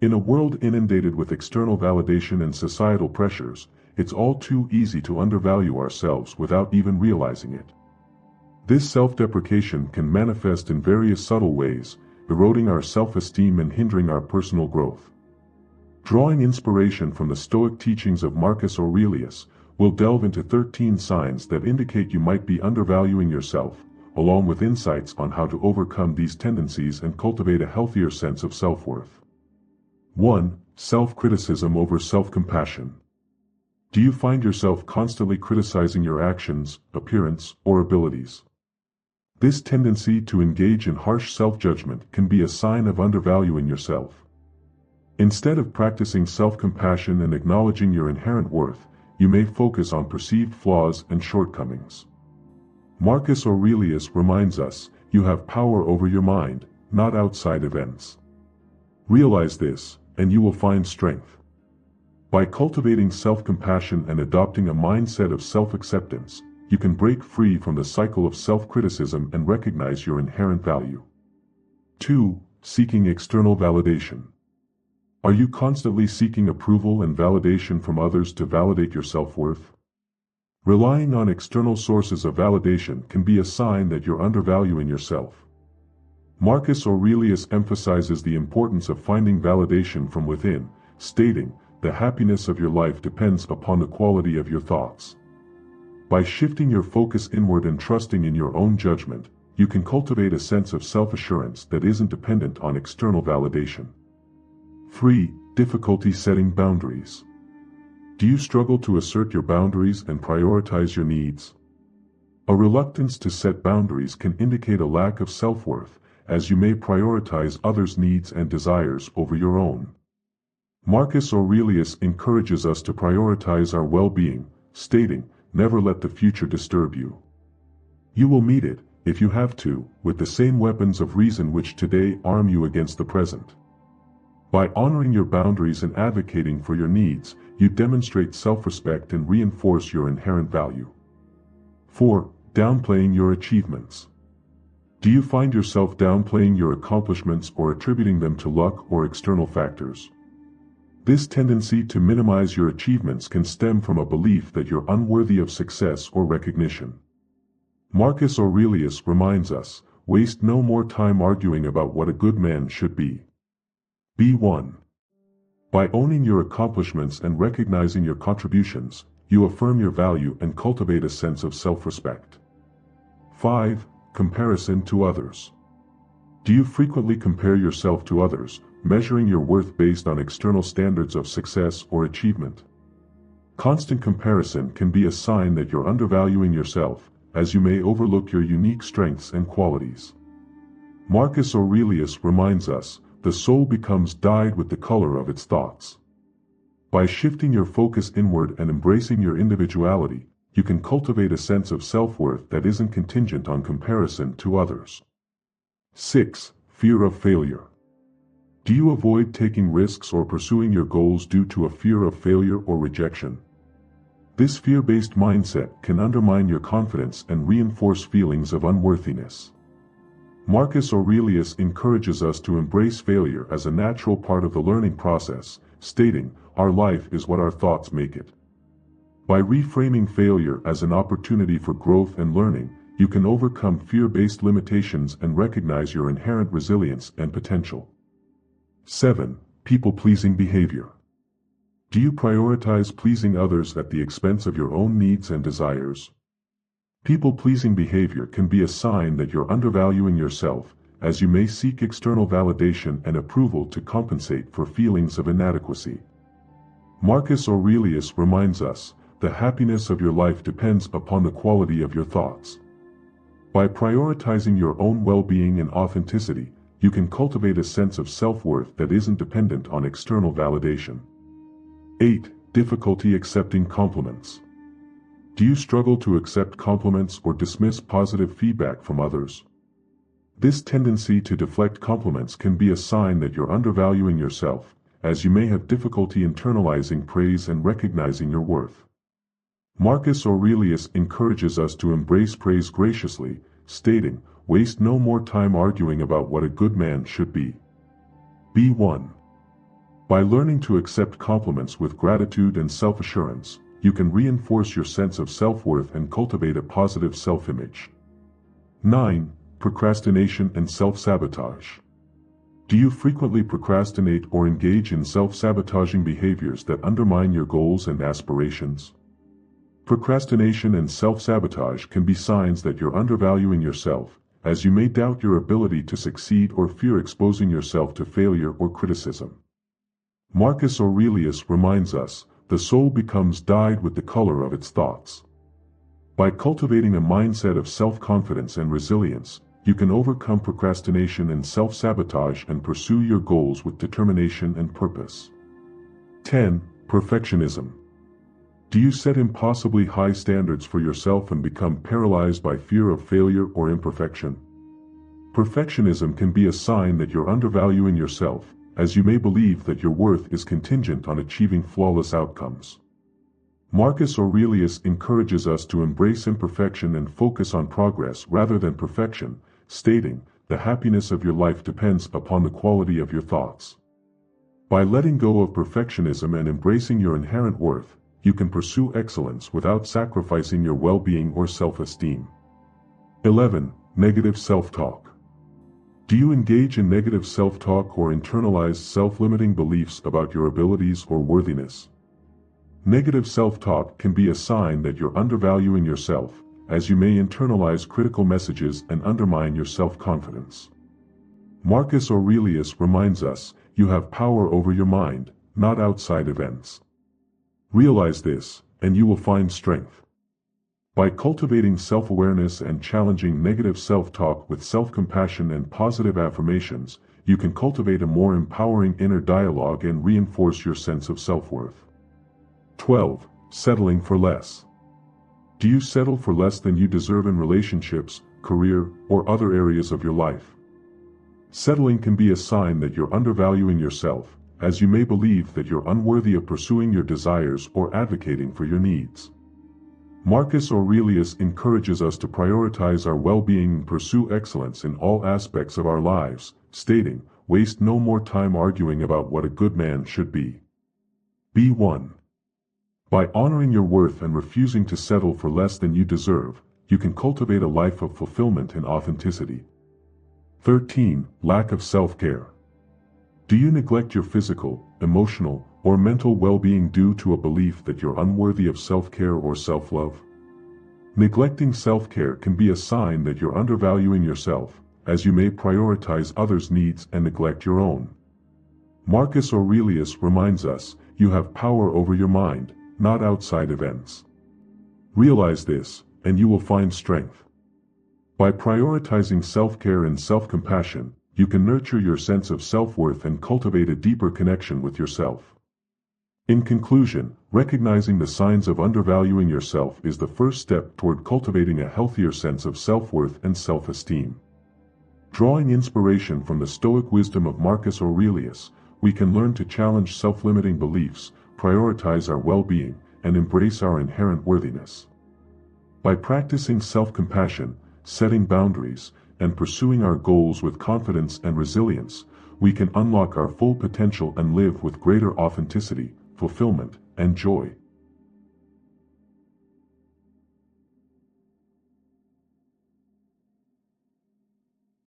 In a world inundated with external validation and societal pressures, it's all too easy to undervalue ourselves without even realizing it. This self-deprecation can manifest in various subtle ways, eroding our self-esteem and hindering our personal growth. Drawing inspiration from the Stoic teachings of Marcus Aurelius, we'll delve into 13 signs that indicate you might be undervaluing yourself, along with insights on how to overcome these tendencies and cultivate a healthier sense of self-worth. 1. Self-criticism over self-compassion. Do you find yourself constantly criticizing your actions, appearance, or abilities? This tendency to engage in harsh self-judgment can be a sign of undervaluing yourself. Instead of practicing self-compassion and acknowledging your inherent worth, you may focus on perceived flaws and shortcomings. Marcus Aurelius reminds us, you have power over your mind, not outside events. Realize this, and you will find strength. By cultivating self-compassion and adopting a mindset of self-acceptance, you can break free from the cycle of self-criticism and recognize your inherent value. 2. Seeking external validation. Are you constantly seeking approval and validation from others to validate your self-worth? Relying on external sources of validation can be a sign that you're undervaluing yourself. Marcus Aurelius emphasizes the importance of finding validation from within, stating, "The happiness of your life depends upon the quality of your thoughts." By shifting your focus inward and trusting in your own judgment, you can cultivate a sense of self-assurance that isn't dependent on external validation. 3. Difficulty setting boundaries. Do you struggle to assert your boundaries and prioritize your needs? A reluctance to set boundaries can indicate a lack of self-worth, as you may prioritize others' needs and desires over your own. Marcus Aurelius encourages us to prioritize our well-being, stating, "Never let the future disturb you. You will meet it, if you have to, with the same weapons of reason which today arm you against the present." By honoring your boundaries and advocating for your needs, you demonstrate self-respect and reinforce your inherent value. 4. Downplaying your achievements. Do you find yourself downplaying your accomplishments or attributing them to luck or external factors? This tendency to minimize your achievements can stem from a belief that you're unworthy of success or recognition. Marcus Aurelius reminds us, waste no more time arguing about what a good man should be. Be one. By owning your accomplishments and recognizing your contributions, you affirm your value and cultivate a sense of self-respect. 5. Comparison to others. Do you frequently compare yourself to others, measuring your worth based on external standards of success or achievement? Constant comparison can be a sign that you're undervaluing yourself, as you may overlook your unique strengths and qualities. Marcus Aurelius reminds us, the soul becomes dyed with the color of its thoughts. By shifting your focus inward and embracing your individuality, you can cultivate a sense of self-worth that isn't contingent on comparison to others. 6. Fear of failure. Do you avoid taking risks or pursuing your goals due to a fear of failure or rejection? This fear-based mindset can undermine your confidence and reinforce feelings of unworthiness. Marcus Aurelius encourages us to embrace failure as a natural part of the learning process, stating, "Our life is what our thoughts make it." By reframing failure as an opportunity for growth and learning, you can overcome fear-based limitations and recognize your inherent resilience and potential. 7. People-pleasing behavior. Do you prioritize pleasing others at the expense of your own needs and desires? People-pleasing behavior can be a sign that you're undervaluing yourself, as you may seek external validation and approval to compensate for feelings of inadequacy. Marcus Aurelius reminds us, the happiness of your life depends upon the quality of your thoughts. By prioritizing your own well-being and authenticity, you can cultivate a sense of self-worth that isn't dependent on external validation. 8. Difficulty accepting compliments. Do you struggle to accept compliments or dismiss positive feedback from others? This tendency to deflect compliments can be a sign that you're undervaluing yourself, as you may have difficulty internalizing praise and recognizing your worth. Marcus Aurelius encourages us to embrace praise graciously, stating, "Waste no more time arguing about what a good man should be. Be one." By learning to accept compliments with gratitude and self-assurance, you can reinforce your sense of self-worth and cultivate a positive self-image. 9. Procrastination and self-sabotage. Do you frequently procrastinate or engage in self-sabotaging behaviors that undermine your goals and aspirations? Procrastination and self-sabotage can be signs that you're undervaluing yourself, as you may doubt your ability to succeed or fear exposing yourself to failure or criticism. Marcus Aurelius reminds us, the soul becomes dyed with the color of its thoughts. By cultivating a mindset of self-confidence and resilience, you can overcome procrastination and self-sabotage and pursue your goals with determination and purpose. 10. Perfectionism. Do you set impossibly high standards for yourself and become paralyzed by fear of failure or imperfection? Perfectionism can be a sign that you're undervaluing yourself, as you may believe that your worth is contingent on achieving flawless outcomes. Marcus Aurelius encourages us to embrace imperfection and focus on progress rather than perfection, stating, "The happiness of your life depends upon the quality of your thoughts." By letting go of perfectionism and embracing your inherent worth, you can pursue excellence without sacrificing your well-being or self-esteem. 11. Negative self-talk. Do you engage in negative self-talk or internalize self-limiting beliefs about your abilities or worthiness? Negative self-talk can be a sign that you're undervaluing yourself, as you may internalize critical messages and undermine your self-confidence. Marcus Aurelius reminds us, you have power over your mind, not outside events. Realize this, and you will find strength. By cultivating self-awareness and challenging negative self-talk with self-compassion and positive affirmations, you can cultivate a more empowering inner dialogue and reinforce your sense of self-worth. 12. Settling for less. Do you settle for less than you deserve in relationships, career, or other areas of your life? Settling can be a sign that you're undervaluing yourself, as you may believe that you're unworthy of pursuing your desires or advocating for your needs. Marcus Aurelius encourages us to prioritize our well-being and pursue excellence in all aspects of our lives, stating, "Waste no more time arguing about what a good man should be. Be one." By honoring your worth and refusing to settle for less than you deserve, you can cultivate a life of fulfillment and authenticity. 13. Lack of self-care. Do you neglect your physical, emotional, or mental well-being due to a belief that you're unworthy of self-care or self-love? Neglecting self-care can be a sign that you're undervaluing yourself, as you may prioritize others' needs and neglect your own. Marcus Aurelius reminds us, you have power over your mind, not outside events. Realize this, and you will find strength. By prioritizing self-care and self-compassion, you can nurture your sense of self-worth and cultivate a deeper connection with yourself. In conclusion, recognizing the signs of undervaluing yourself is the first step toward cultivating a healthier sense of self-worth and self-esteem. Drawing inspiration from the Stoic wisdom of Marcus Aurelius, we can learn to challenge self-limiting beliefs, prioritize our well-being, and embrace our inherent worthiness. By practicing self-compassion, setting boundaries, and pursuing our goals with confidence and resilience, we can unlock our full potential and live with greater authenticity, fulfillment, and joy.